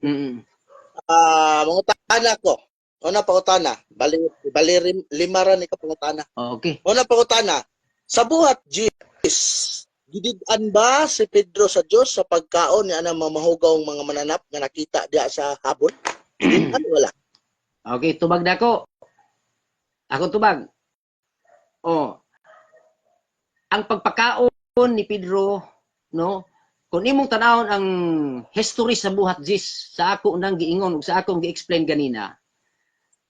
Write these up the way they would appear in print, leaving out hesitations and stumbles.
Mm. Mangutana ko. Una pangutana, bali lima ra ni ka pangutana. Okay. Una pangutana, sa buhat Jis, gidid-an ba si Pedro sa Dios sa pagkaon niya ng mamahugawng mga mananap nga nakita diya sa habol? Gidid-an wala. Okay, tubag na ko. Ako tubag. Oh. Ang pagpakaon ni Pedro, no? Kung imong tanawon ang history sa buhat Jis, sa ako nang giingon ug sa akong gi-explain ganina,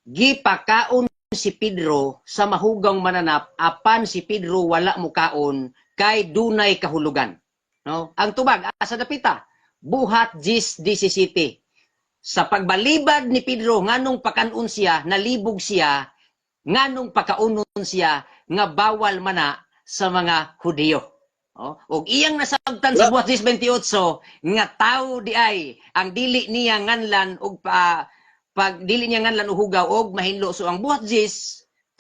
gipakaon si Pedro sa mahugawng mananap apan si Pedro wala mo kaon kay dunay kahulugan, no? Ang tubag asa dapita, buhat Jis 17. Sa pagbalibad ni Pedro nganong pakanon siya, nalibog siya, nganong pakaunon siya nga bawal mana sa mga Hudiyo. Oh, ug iyang nasabtan sa buhat 28 nga tao di ay ang dili niya nganlan og pag dili niya nganlan og hugaw og mahinlo. So ang buhat 13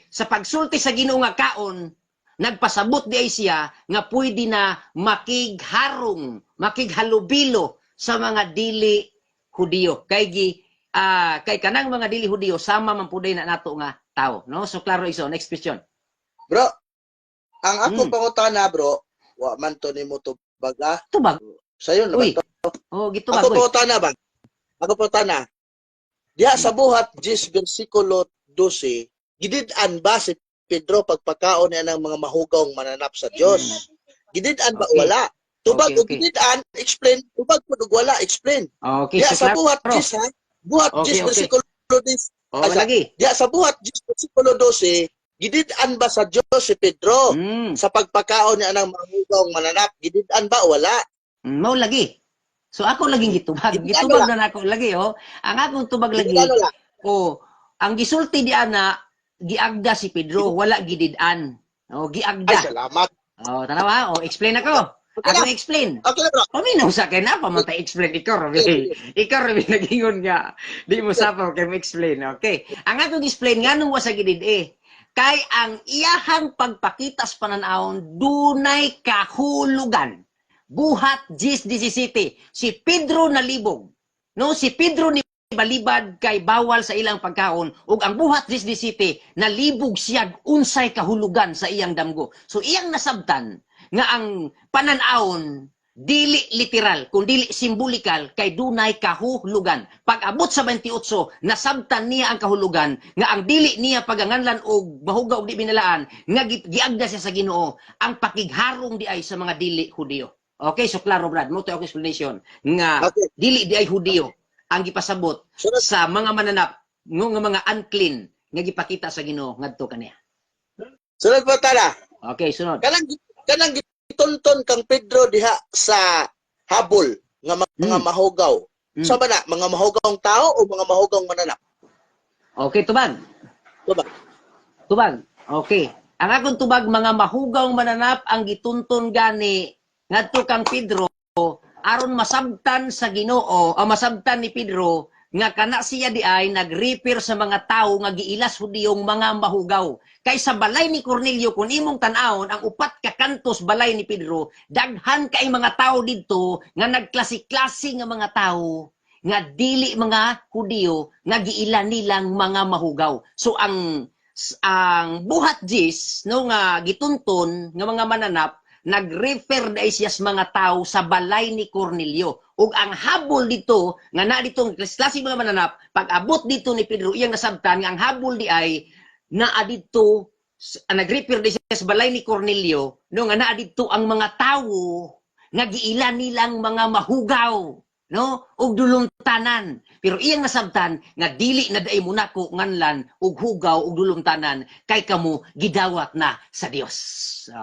sa pagsulti sa Ginoo nga kaon nagpasabot di ay siya nga pwede na makigharong, makighalubilo sa mga dili Hudiyo. Kay kanang mga dili Hudiyo sama man puday na nato nga tao, no? So klaro iso. Next question. Bro, ang ako pangutana bro, wa man to nimo tubag ah. Tubag. Sayo na ba Uy. to? Oh, gitubag. Ako pangutana ba? Ako pangutana. Diya sa buhat 10 bersikulo 12, gidid-an ba si Pedro pagpakaon niya ng mga mahugawng mananap sa Dios? Gidid-an ba wala? Tubag o gidid-an, explain. Tubag po ug wala, explain. Okay, Diya sa buhat 10 ha. Buhat 10 bersikulo 10. lagi. Diya sa buhat 10 bersikulo 12, gidid-an ba sa Dios si Pedro sa pagpakaon niya ng mahugawng mananap? Gidid-an ba wala? Mao lagi. So ako laging gitubag. Gitubag na nako lagi oh. Ang akong tubag lagi. Oh, ang gisulti di ana giagda si Pedro, wala gidid-an. Oh, giagda. Ay, salamat. Oh, tanawa. Oh, explain ako. Ako explain. Okay bro. Paminaw sa akin na pamatay explain ikaw Rabi. Ikaw Rabi nagingon nga. Di mo sapaw kay mo explain. Okay. Ang akong explain nga nung sa gidid kay ang iyahang pagpakitas pananawon dunay kahulugan. Buhat 10:17. Si Pedro nalibog. No, si Pedro ni balibad kay bawal sa ilang pagkaon ug ang buhat 10:17 nalibog siya unsay kahulugan sa iyang damgo. So iyang nasabtan nga ang pananawon dili literal kundi simbolikal kay dunay kahulugan. Pag abot sa 28 nasabtan niya ang kahulugan nga ang dili niya paganganlan og mahugaw og di binalaan nga giagda siya sa Ginoo ang pakigharong di ay sa mga dili Hudiyo. Okay, so klaro Brad, mo to explanation nga dili di ay Hudiyo ang gipasabot sa mga mananap nga mga unclean nga gipakita sa Ginoo ngadto kaniya. Sunod po tala. Okay, sunod. Kanang gitunton kang Pedro diha sa habol nga mga mahugaw. Sa ba na mga mahugawng tao o mga mahugawng mananap? Okay, tubag. Tubag. Okay. Ang akong tubag mga mahugawng mananap ang gitunton gani ngadto kang Pedro aron masabtan sa Ginoo o masabtan ni Pedro nga kana siya di ay nag-refer sa mga tao nga giilas Hudiyong mga mahugaw. Kay sa balay ni Cornelio kung imong tan-awon ang upat ka kantos balay ni Pedro, daghan kay mga tao didto nga nagklase-klase nga mga tao nga dili mga Hudiyo nga giila nilang mga mahugaw. So ang buhat Jis no nga gitunton nga mga mananap nag-refer na siya sa mga tao sa balay ni Cornelio. Ug ang habol dito, nga na ditong klase mga mananap, pag abot dito ni Pedro, iyang nasabtan, nga ang habol di ay, naa dito, nag-refer na siya sa balay ni Cornelio, no, nga naa dito ang mga tao, nga giilan nilang mga mahugaw, no, ug dulumtanan. Pero iyang nasabtan, nga dili na daay muna ko nganlan, ug hugaw, ug dulumtanan, kay kamo gidawat na sa Dios.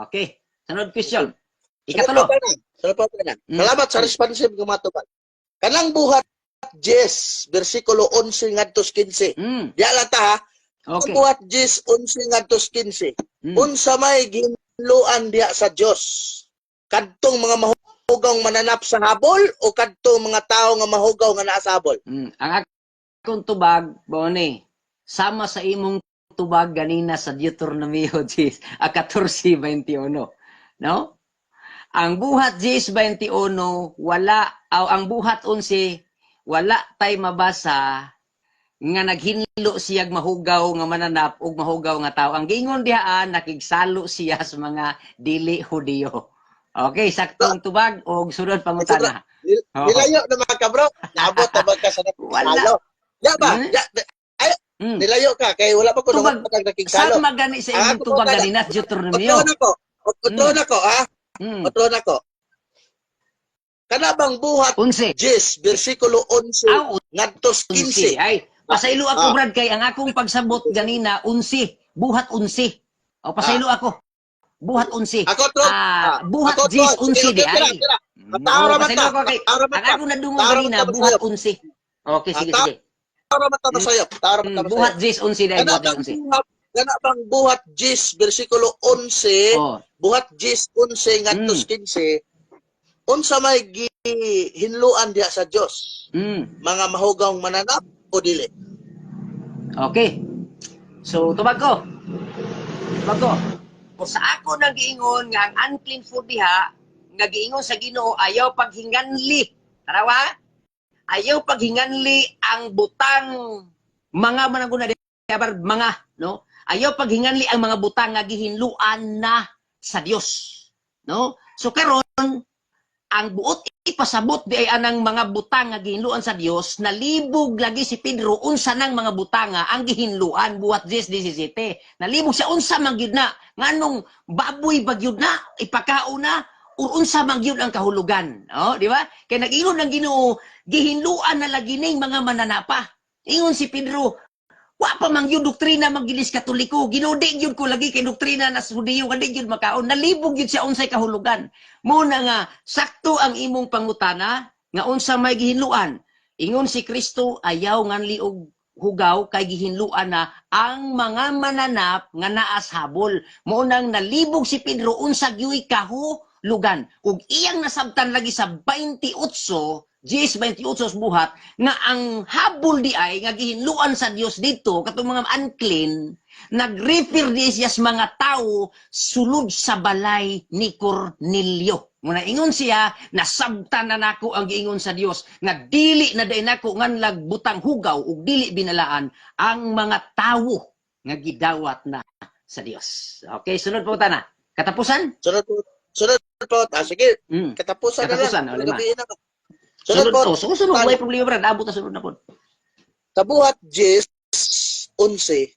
Okay. Sunod question. Ikatulo. Salamat sa responsive nga matubag. Kanang buhat 10 bersikulo 11 ngadto 15. Di ala ta ha. Okay. Buhat 10 11 ngadto 15. Unsa may ginluan diha sa Dios? Kadtong mga mahugawng mananap sa habol o kadtong mga tao nga mahugaw nga naa sa habol? Ang akong tubag bone sama sa imong tubag ganina sa Deuteronomio 14:21. No? Ang buhat 10:21 wala ang buhat 11 wala tay mabasa nga naghinlo siyag mahugaw nga mananap ug mahugaw nga tao. Ang giingon dihaan nakigsalo siya sa mga dili Hudiyo. Okay, saktong tubag og sunod pangutana. Nilayo na mga kabro. Naabot na magka sa nakigsalo. Ya ba? Ay, nilayo ka kay wala pa ko nung nakigsalo. Saan magani sa imong tubag ganina Deuteronomio? Utro na ko, ha? Utro na ko. Kana bang buhat 10, bersikulo 11 ngadto 15. Ay, pasaylo ako brad kay ang akong pagsabot ganina 11, buhat 11. O pasaylo ako. Buhat 11. Ako to. Buhat 10 11 di ay. Pasaylo ako kay ang ako nadungog ganina buhat 11. Okay, sige sige. Tara mata ba sayo? Buhat 10 11 dai buhat 11. Kana bang buhat 10 bersikulo 11, buhat 10 11 ngadto 15. Unsa may gihinluan diha sa Dios? Mga mahugawng mananap o dili? Okay. So, tubag ko. O sa ako nag-iingon nga ang unclean food diha, nag-iingon sa Ginoo ayaw paghinganli. Tarawa? Ayaw paghinganli ang butang mga managuna diha, mga, no? Ayaw paghinganli ang mga butang nga gihinluan na sa Dios. No? So karon ang buot ipasabot di ay anang mga butang nga gihinluan sa Dios, nalibog lagi si Pedro unsa nang mga butang nga ang gihinluan buhat 10:17. Nalibog siya unsa man gyud na nganong baboy bagyud na ipakao na unsa man gyud ang kahulugan, no? Di ba? Kay nag-ingon ng Ginoo, gihinluan na lagi ning mga mananapa. Ingon si Pedro, wa pa man gyud doktrina maggilis Katoliko, ginudi gyud ko lagi kay doktrina na Hudiyo nga di gyud makaon, nalibog gyud siya unsay kahulugan. Muna nga sakto ang imong pangutana nga unsa may gihinluan. Ingon si Kristo ayaw nganli og hugaw kay gihinluan na ang mga mananap nga naas habol. Mo nang nalibog si Pedro unsa gyud kahulugan. Ug iyang nasabtan lagi sa 28 10:28 buhat nga ang habol di ay nga gihinluan sa Dios dito katong mga unclean nag-refer di siya sa mga tao sulod sa balay ni Cornelio. Muna ingon siya nasabtan na nako ang giingon sa Dios nga dili na day nako nganlag butang hugaw ug dili binalaan ang mga tao nga gidawat na sa Dios. Okay, sunod po ta na. Katapusan? Sunod po. Sige. Katapusan na lang. Sunod po. Sunod. May problema brad. Abot na sunod na po. Sa buhat 10:11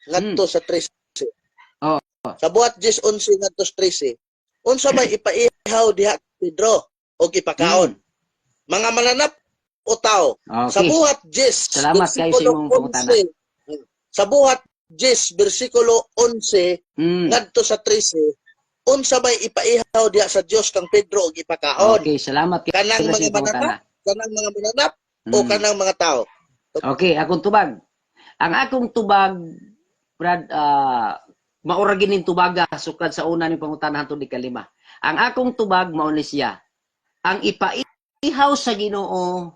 ngadto sa 13. Sa buhat 10:11 ngadto sa 13. Unsa may ipaihaw diha Pedro o ipakaon? Mga mananap o tao. Okay. Sa buhat 10. Salamat kayo sa imong pangutana. Sa buhat 10 bersikulo 11 ngadto sa 13. Unsa may ipaihaw diha sa Dios kang Pedro og ipakaon? Okay, salamat kayo kanang sa mga mananap, kanang mga mananap o kanang mga tao. Okay, akong tubag. Ang akong tubag, Brad, maura gining tubaga sukad sa una ni pangutanahan tungod ikalima. Ang akong tubag mao ni siya. Ang ipaihaw sa Ginoo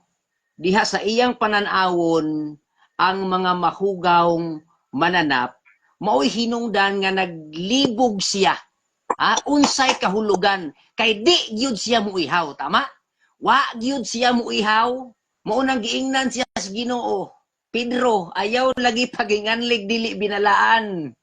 diha sa iyang pananawon ang mga mahugawng mananap mao'y hinungdan nga naglibog siya. Unsay kahulugan kay di gyud siya muihaw, tama? Wa gyud siya muihaw, mao nang giingnan siya sa Ginoo. Pedro, ayaw lagi paginganlig dili binalaan.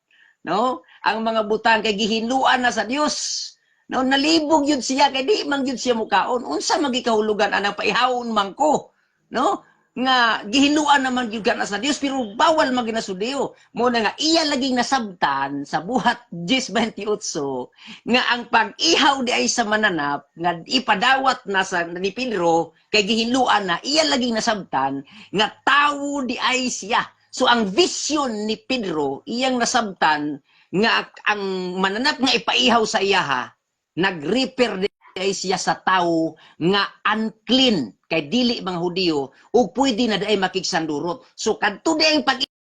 No? Ang mga butang kay gihinluan na sa Dios. No, nalibog yun siya kay di man yun siya mukaon. Unsa magikahulugan anang paihawon man ko? No? Nga gihinluan naman yun na sa Dios pero bawal maginasudiyo. Mo na nga iya laging nasabtan sa buhat 10:28 nga ang pag-ihaw di ay sa mananap nga ipadawat na sa ni Pedro kay gihinluan na iya laging nasabtan nga tawo di ay siya. So ang vision ni Pedro iyang nasabtan nga ang mananap nga ipaihaw sa iyaha nag-refer ay siya sa tao nga unclean kay dili mga Hudiyo ug pwede na daay makigsandurot. So kadto di ang pag